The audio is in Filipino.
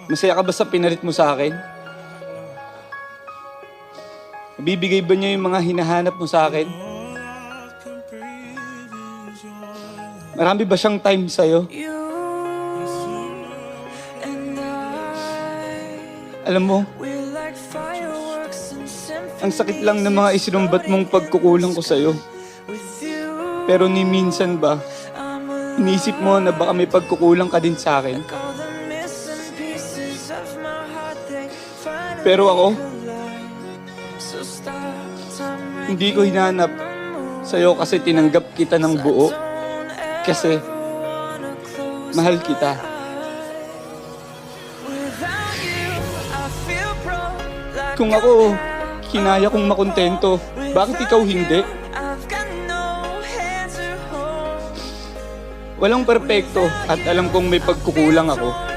Masaya ka ba sa pinalit mo sa akin? Bibigay ba niya yung mga hinahanap mo sa akin? Marami ba siyang time sa'yo? Alam mo, ang sakit lang ng mga isinumbat mong pagkukulang ko sa'yo. Pero ni minsan ba, inisip mo na baka may pagkukulang ka din sa akin? Pero ako, hindi ko hinanap sa'yo kasi tinanggap kita ng buo. Kasi, mahal kita. Kung ako, kinaya kong makontento, bakit ikaw hindi? Walang perpekto at alam kong may pagkukulang ako.